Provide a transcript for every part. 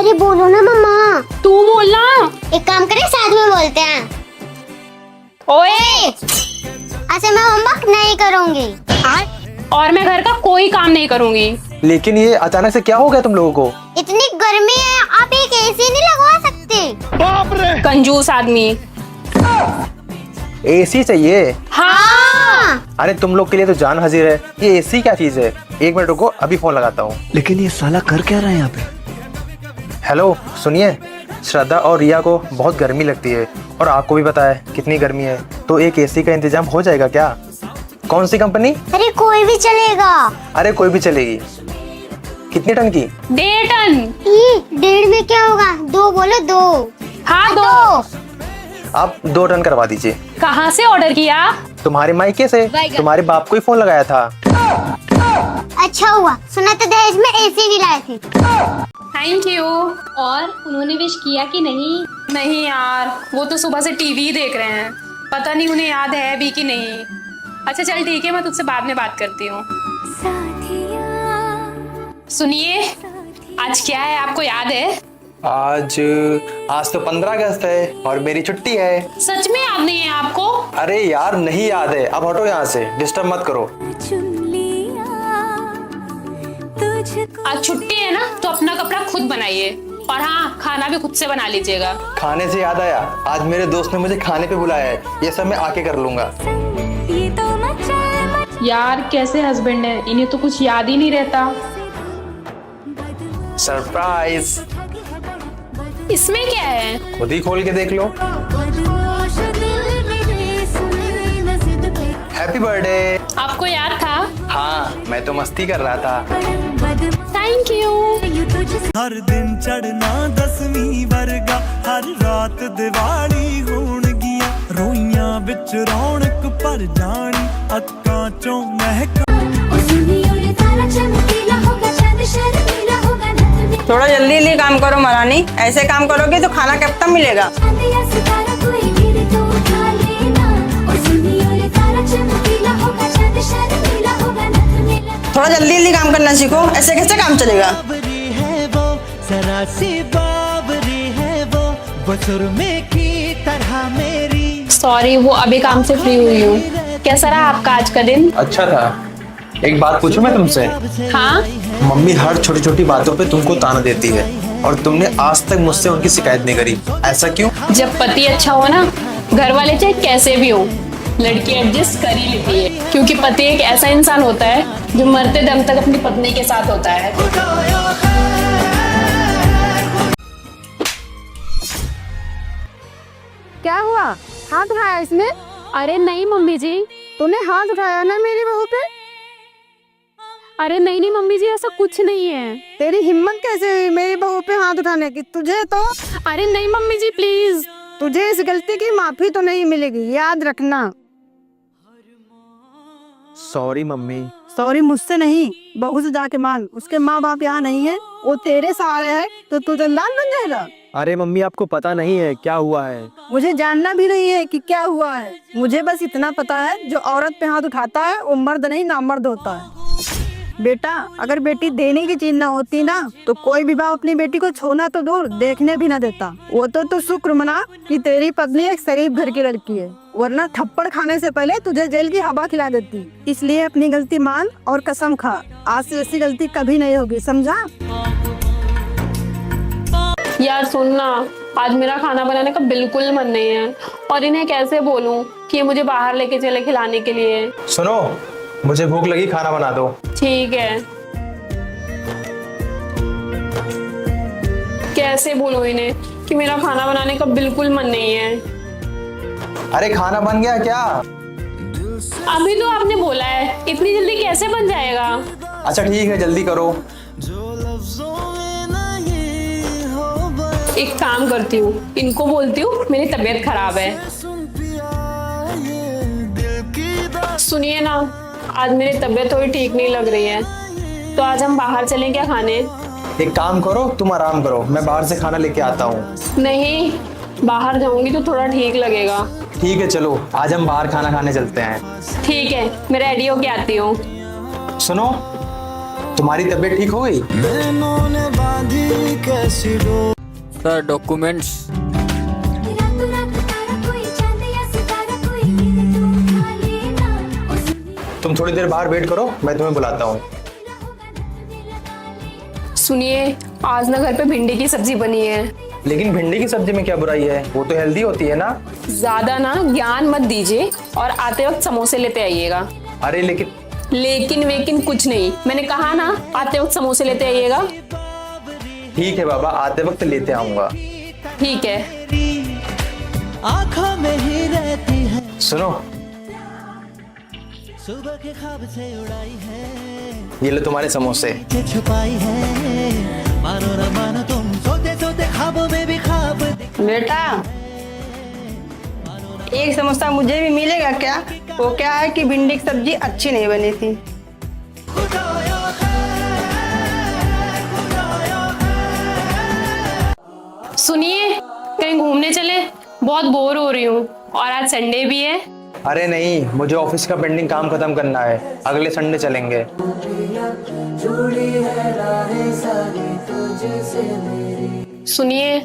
अरे बोलो ना मम्मा। तू बोलना। एक काम करें, साथ में बोलते हैं। ओए, अच्छा मैं होमवर्क नहीं करूँगी। और मैं घर का कोई काम नहीं करूँगी। लेकिन ये अचानक से क्या हो गया तुम लोगों को? इतनी गर्मी है, आप एक एसी नहीं लगवा सकते? कंजूस आदमी। एसी चाहिए? हाँ। अरे तुम लोग के लिए तो जान हाजिर है, ये एसी क्या चीज है? एक मिनट रुको, अभी फोन लगाता हूँ। लेकिन ये साला कर क्या रहा है यहाँ पे? हेलो सुनिए, श्रद्धा और रिया को बहुत गर्मी लगती है और आपको भी पता है कितनी गर्मी है, तो एक एसी का इंतजाम हो जाएगा क्या? कौन सी कंपनी? अरे कोई भी चलेगा। अरे कोई भी चलेगी। कितनी टन की? 1.5 टन। 1.5 में क्या होगा? 2 बोलो, 2। हाँ 2। आप 2 टन करवा दीजिए। कहाँ से ऑर्डर किया? तुम्हारे मायके से, तुम्हारे बाप को ही फोन लगाया था। अच्छा हुआ, सुना तो दहेज में एसी भी लाए थे। Thank you. और उन्होंने विश किया कि नहीं? नहीं यार, वो तो सुबह से टीवी ही देख रहे हैं, पता नहीं उन्हें याद है भी कि नहीं। अच्छा चल ठीक है, मैं तुझसे बाद में बात करती हूँ। सुनिए, आज क्या है आपको याद है? आज तो 15 अगस्त है और मेरी छुट्टी है। सच में याद नहीं है आपको? अरे यार नहीं याद है, अब हटो यहाँ से, डिस्टर्ब मत करो। आज छुट्टी है ना, तो अपना कपड़ा खुद बनाइए, और हाँ खाना भी खुद से बना लीजिएगा। खाने से याद आया, आज मेरे दोस्त ने मुझे खाने पे बुलाया है, ये सब मैं आके कर लूंगा। यार कैसे हस्बैंड है, इन्हें तो कुछ याद ही नहीं रहता। सरप्राइज। इसमें क्या है? खुद ही खोल के देख लो। Happy birthday. आपको याद था? हाँ मैं तो मस्ती कर रहा था। Thank you. हर दिन चढ़ना 10वीं वर्गा, हर रात दिवाली होण गिया, रोइयां बिच रौनक भर जानी, अक्कां चों महक। थोड़ा जल्दी जल्दी काम करो महारानी, ऐसे काम करोगे तो खाना कब तक मिलेगा? थोड़ा जल्दी जल्दी काम करना सीखो, ऐसे कैसे काम चलेगा? सॉरी, वो अभी काम से फ्री हुई हूँ। कैसा रहा आपका आज का दिन? अच्छा था। एक बात पूछूं मैं तुमसे? हाँ। मम्मी हर छोटी छोटी बातों पे तुमको ताना देती है और तुमने आज तक मुझसे उनकी शिकायत नहीं करी, ऐसा क्यों? जब पति अच्छा हो ना, घर वाले चाहे कैसे भी हो, लड़की एडजस्ट कर ही लेती है, क्योंकि पति एक ऐसा इंसान होता है जो मरते दम तक अपनी पत्नी के साथ होता है। क्या हुआ? हाथ उठाया इसने? अरे नहीं मम्मी जी। तूने हाथ उठाया ना मेरी बहू पे? अरे नहीं नहीं मम्मी जी, ऐसा कुछ नहीं है। तेरी हिम्मत कैसे हुई मेरी बहू पे हाथ उठाने की? तुझे तो अरे नहीं मम्मी जी प्लीज। तुझे इस गलती की माफी तो नहीं मिलेगी, याद रखना। Sorry mummy. सॉरी मुझसे नहीं, बहू से जाके मांग। उसके माँ बाप यहाँ नहीं है, वो तेरे सहारे है, तो तू जल्लाद बन जाएगा। अरे मम्मी आपको पता नहीं है क्या हुआ है? मुझे जानना भी नहीं है कि क्या हुआ है, मुझे बस इतना पता है जो औरत पे हाथ उठाता है वो मर्द नहीं नामर्द होता है। बेटा, अगर बेटी देने की चीज ना होती ना, तो कोई भी बाप अपनी बेटी को छोड़ना तो दूर, देखने भी ना देता। वो तो शुक्र मना कि तेरी पत्नी एक शरीफ घर की लड़की है, वरना थप्पड़ खाने से पहले तुझे जेल की हवा खिला देती। इसलिए अपनी गलती मान और कसम खा, आज से ऐसी गलती कभी नहीं होगी, समझा? यार सुनना, आज मेरा खाना बनाने का बिल्कुल मन नहीं है, और इन्हें कैसे बोलूं कि ये मुझे बाहर लेके चले खिलाने के लिए। सुनो, मुझे भूख लगी, खाना बना दो। ठीक है। कैसे बोलूं इन्हें कि मेरा खाना बनाने का बिल्कुल मन नहीं है। अरे खाना बन गया क्या? अभी तो आपने बोला है, इतनी जल्दी कैसे बन जाएगा? अच्छा ठीक है, जल्दी करो। एक काम करती हूँ, इनको बोलती हूँ मेरी तबीयत खराब है। सुनिए ना, आज मेरी तबीयत थोड़ी ठीक नहीं लग रही है, तो आज हम बाहर चलें क्या खाने? एक काम करो, तुम आराम करो, मैं बाहर से खाना लेके आता हूँ। नहीं, बाहर जाऊंगी तो थोड़ा ठीक लगेगा। ठीक है चलो, आज हम बाहर खाना खाने चलते हैं। ठीक है, मैं रेडी होके आती हूँ। सुनो, तुम्हारी तबीयत ठीक हो गई? Sir documents. तुम थोड़ी देर बाहर वेट करो, मैं तुम्हें बुलाता हूँ। सुनिए, आज ना घर पे भिंडी की सब्जी बनी है। लेकिन भिंडी की सब्जी में क्या बुराई है, वो तो हेल्दी होती है ना। ज्यादा ना ज्ञान मत दीजिए और आते वक्त समोसे लेते आइएगा। अरे लेकिन वेकिन कुछ नहीं, मैंने कहा ना आते वक्त समोसे लेते आइएगा। ठीक है बाबा, आते वक्त लेते आऊंगा। ठीक है। आँखों में ही रहती है, सुनो, सुबह के ख्वाब से उड़ाई है, ये लो तुम्हारे समोसे। के छुपाई है, मानो न मानो तुम सोते सोते ख्वाबों में भी ख्वाब। बेटा, एक समोसा मुझे भी मिलेगा क्या? वो क्या है कि भिंडी की सब्जी अच्छी नहीं बनी थी। सुनिए, कहीं घूमने चले, बहुत बोर हो रही हूँ और आज संडे भी है। अरे नहीं, मुझे ऑफिस का पेंडिंग काम खत्म करना है, अगले संडे चलेंगे। सुनिए,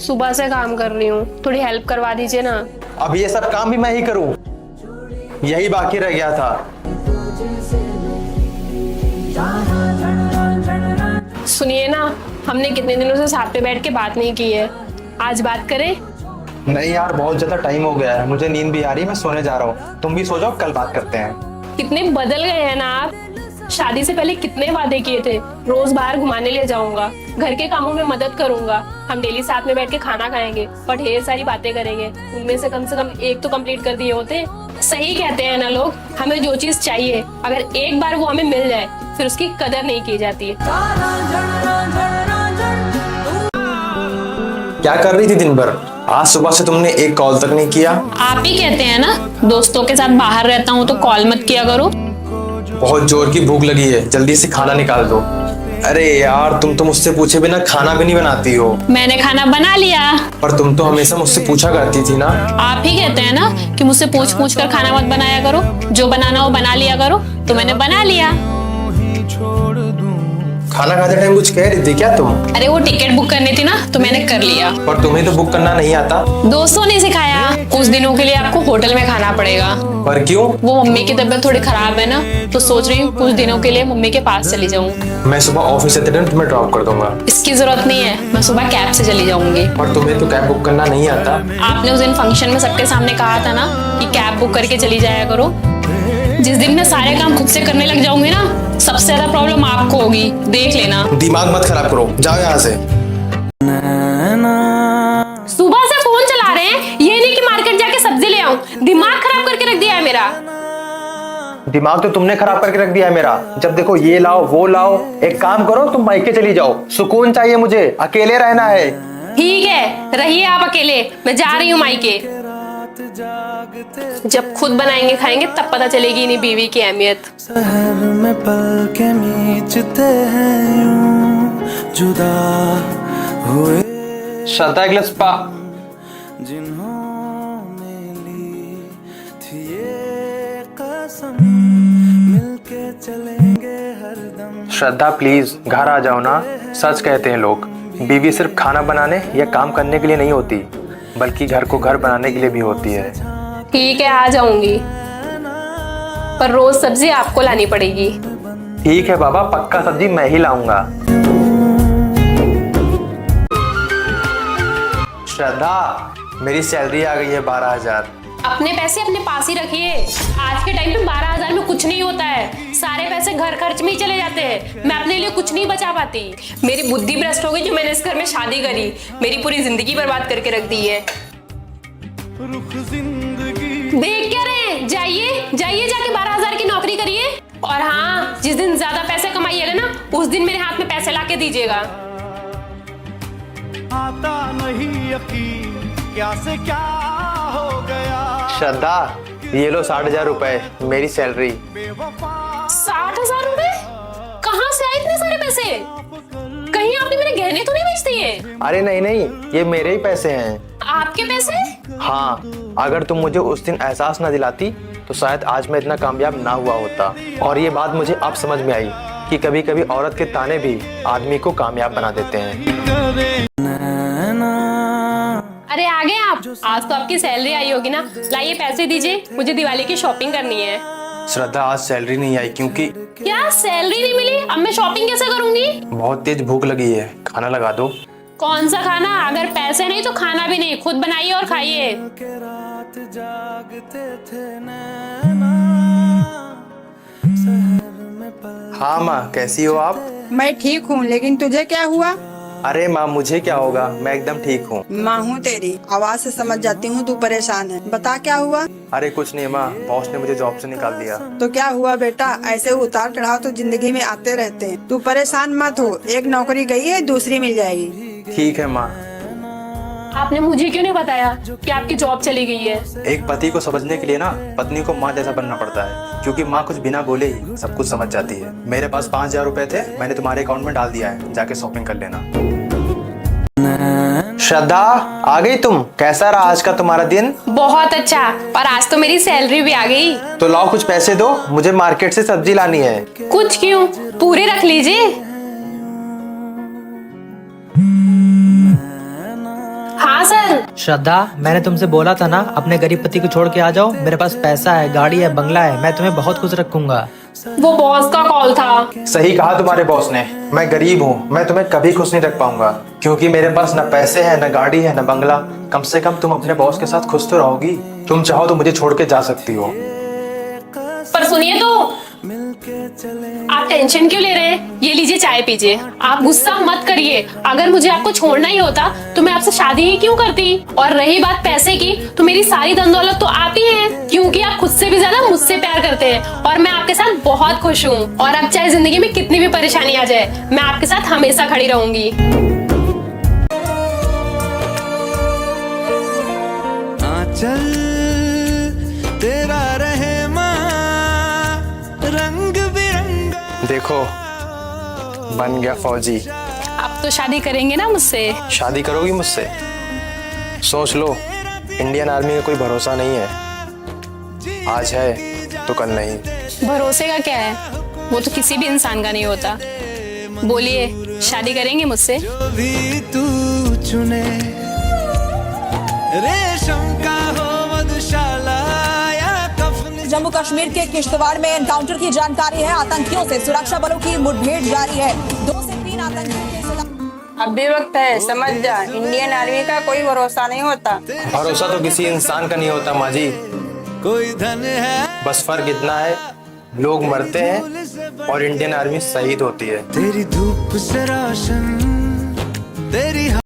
सुबह से काम कर रही हूँ, थोड़ी हेल्प करवा दीजिए ना। अब ये सब काम भी मैं ही करूँ? यही बाकी रह गया था। सुनिए ना, हमने कितने दिनों से साथ पे बैठ के बात नहीं की है, आज बात करें? नहीं यार, बहुत ज्यादा टाइम हो गया है, मुझे नींद भी आ रही है, मैं सोने जा रहा हूँ। तुम भी सो जाओ, कल बात करते हैं। कितने बदल गए हैं ना आप। शादी से पहले कितने वादे किए थे, रोज बाहर घुमाने ले जाऊंगा, घर के कामों में मदद करूंगा, हम डेली साथ में बैठ के खाना खाएंगे और ढेर सारी बातें करेंगे। उनमें से कम एक तो कंप्लीट कर दिए होते। सही कहते हैं ना लोग, हमें जो चीज चाहिए अगर एक बार वो हमें मिल जाए फिर उसकी कदर नहीं की जाती है। क्या कर रही थी दिन भर? आज सुबह से तुमने एक कॉल तक नहीं किया। आप ही कहते हैं ना, दोस्तों के साथ बाहर रहता हूँ तो कॉल मत किया करो। बहुत जोर की भूख लगी है, जल्दी से खाना निकाल दो। अरे यार, तुम तो मुझसे पूछे बिना खाना भी नहीं बनाती हो। मैंने खाना बना लिया। पर तुम तो हमेशा मुझसे पूछा करती थी ना। आप ही कहते हैं ना कि मुझसे पूछ कर खाना मत बनाया करो, जो बनाना हो बना लिया करो, तो मैंने बना लिया। खाना खाते टाइम कुछ कह रही थी क्या तुम? अरे वो टिकट बुक करनी थी ना, तो मैंने कर लिया। पर तुम्हें तो बुक करना नहीं आता। दोस्तों ने सिखाया, कुछ दिनों के लिए आपको होटल में खाना पड़ेगा। पर क्यों? वो मम्मी की तबीयत थोड़ी खराब है ना, तो सोच रही हूँ कुछ दिनों के लिए मम्मी के पास चली जाऊँ। मैं सुबह ऑफिस से तुम्हें ड्रॉप कर दूंगा। इसकी जरूरत नहीं है, मैं सुबह कैब से चली जाऊंगी। पर तुम्हें तो कैब बुक करना नहीं आता। आपने उस दिन फंक्शन में सबके सामने कहा था ना कि कैब बुक करके चली जाया करो। जिस दिन मैं सारे काम खुद से करने लग जाऊंगी ना, सबसे ज्यादा प्रॉब्लम आपको होगी, देख लेना। दिमाग मत खराब करो, जाओ यहाँ से। सुबह से फोन चला रहे हैं, ये नहीं कि मार्केट जाके सब्जी ले आऊं। दिमाग खराब करके रख दिया है मेरा। दिमाग तो तुमने खराब करके रख दिया है मेरा। जब देखो ये लाओ वो लाओ। एक काम करो, तुम मायके चली जाओ, सुकून चाहिए मुझे, अकेले रहना है। ठीक है, रहिए आप अकेले, मैं जा रही हूँ मायके। जब खुद बनाएंगे खाएंगे तब पता चलेगी इन्हीं बीवी की अहमियत। शहर में पल के नीचते हैं यूं जुदा हुए, श्रद्धा एक गिलास पा। जिन्होंने ली थी ये कसम, मिलके चलेंगे हरदम। श्रद्धा प्लीज घर आ जाओ ना। सच कहते हैं लोग, बीवी सिर्फ खाना बनाने या काम करने के लिए नहीं होती, बल्कि घर को घर बनाने के लिए भी होती है। ठीक है, आ जाऊंगी, पर रोज सब्जी आपको लानी पड़ेगी। ठीक है बाबा, पक्का सब्जी मैं ही लाऊंगा। श्रद्धा, मेरी सैलरी आ गई है 12,000। अपने पैसे अपने पास ही रखिए। आज के टाइम पे 12,000 में कुछ नहीं होता है, सारे पैसे घर खर्च में ही चले जाते हैं। मैं अपने लिए कुछ नहीं बचा पाती। मेरी बुद्धि भ्रष्ट हो गई जो मैंने इस घर में शादी करी, मेरी पूरी जिंदगी बर्बाद करके रख दी है। देख क्या रहे, जाइए जाके 12,000 की नौकरी करिए। और हाँ, जिस दिन ज्यादा पैसे कमाइएगा ना, उस दिन मेरे हाथ में पैसे लाके दीजिएगा। आता नहीं यकीन, क्या से क्या हो गया। श्रद्धा, ये लो 60,000 रुपए, मेरी सैलरी। 60,000 रुपए? कहाँ से आए इतने सारे पैसे? कहीं आपने मेरे गहने तो नहीं बेच दिए? अरे नहीं, ये मेरे ही पैसे हैं। आपके पैसे? हाँ, अगर तुम मुझे उस दिन एहसास न दिलाती तो शायद आज मैं इतना कामयाब ना हुआ होता। और ये बात मुझे अब समझ में आई कि कभी कभी औरत के ताने भी आदमी को कामयाब बना देते हैं। अरे आ गए आप। आज तो आपकी सैलरी आई होगी ना, लाइए पैसे दीजिए, मुझे दिवाली की शॉपिंग करनी है। श्रद्धा आज सैलरी नहीं आई क्योंकि क्या सैलरी नहीं मिली? अब मैं शॉपिंग कैसे करूंगी? बहुत तेज भूख लगी है, खाना लगा दो। कौन सा खाना? अगर पैसे नहीं तो खाना भी नहीं, खुद बनाइए और खाइए। हाँ माँ, कैसी हो आप? मैं ठीक हूँ, लेकिन तुझे क्या हुआ? अरे माँ, मुझे क्या होगा, मैं एकदम ठीक हूँ। माँ हूँ तेरी, आवाज से समझ जाती हूँ तू परेशान है। बता क्या हुआ? अरे कुछ नहीं माँ, बॉस ने मुझे जॉब से निकाल दिया। तो क्या हुआ बेटा, ऐसे उतार चढ़ाव तो जिंदगी में आते रहते हैं। तू परेशान मत हो, एक नौकरी गई है, दूसरी मिल जाएगी। ठीक है माँ। आपने मुझे क्यों नहीं बताया कि आपकी जॉब चली गई है? एक पति को समझने के लिए ना पत्नी को माँ जैसा बनना पड़ता है, क्योंकि माँ कुछ बिना बोले ही सब कुछ समझ जाती है। मेरे पास 5,000 रुपए थे, मैंने तुम्हारे अकाउंट में डाल दिया है, जाके शॉपिंग कर लेना। श्रद्धा, आ गई तुम? कैसा रहा आज का तुम्हारा दिन? बहुत अच्छा, और आज तो मेरी सैलरी भी आ गई। तो लाओ कुछ पैसे दो, मुझे मार्केट से सब्जी लानी है। कुछ क्यों, पूरे रख लीजिए। हाँ सर। श्रद्धा, मैंने तुमसे बोला था ना अपने गरीब पति को छोड़ के आ जाओ। मेरे पास पैसा है, गाड़ी है, बंगला है, मैं तुम्हें बहुत खुश रखूंगा। वो बॉस का कॉल था। सही कहा तुम्हारे बॉस ने, मैं गरीब हूँ, मैं तुम्हें कभी खुश नहीं रख पाऊंगा, क्योंकि मेरे पास न पैसे हैं, न गाड़ी है, न बंगला। कम से कम तुम अपने बॉस के साथ खुश तो रहोगी। तुम चाहो तो मुझे छोड़ के जा सकती हो। पर सुनिए तो, आप टेंशन क्यों ले रहे हैं? ये लीजिए, चाय पीजिए। आप गुस्सा मत करिए, अगर मुझे आपको छोड़ना ही होता तो मैं आपसे शादी ही क्यों करती। और रही बात पैसे की, तो मेरी सारी धन दौलत तो आप ही हैं, क्योंकि आप खुद से भी ज्यादा मुझसे प्यार करते हैं और मैं आपके साथ बहुत खुश हूँ। और अब चाहे जिंदगी में कितनी भी परेशानी आ जाए, मैं आपके साथ हमेशा खड़ी रहूंगी। चल तेरा रहे रंग बिरंगा। देखो, बन गया फौजी। आप तो शादी करेंगे ना मुझसे? शादी करोगी मुझसे? सोच लो, इंडियन आर्मी का कोई भरोसा नहीं है, आज है तो कल नहीं। भरोसे का क्या है, वो तो किसी भी इंसान का नहीं होता। बोलिए, शादी करेंगे मुझसे? जो भी तू चुने, रेशम का हो मधुशाला या कफन। जम्मू कश्मीर के किश्तवाड़ में एनकाउंटर की जानकारी है। आतंकियों से सुरक्षा बलों की मुठभेड़ जारी है। 2 से 3 आतंकियों के अब भी वक्त है, समझ जा, इंडियन आर्मी का कोई भरोसा नहीं होता। भरोसा तो किसी इंसान का नहीं होता माँ जी। कोई धन है, बस फर्क इतना है, लोग मरते हैं और इंडियन आर्मी शहीद होती है। तेरी धूप से रोशन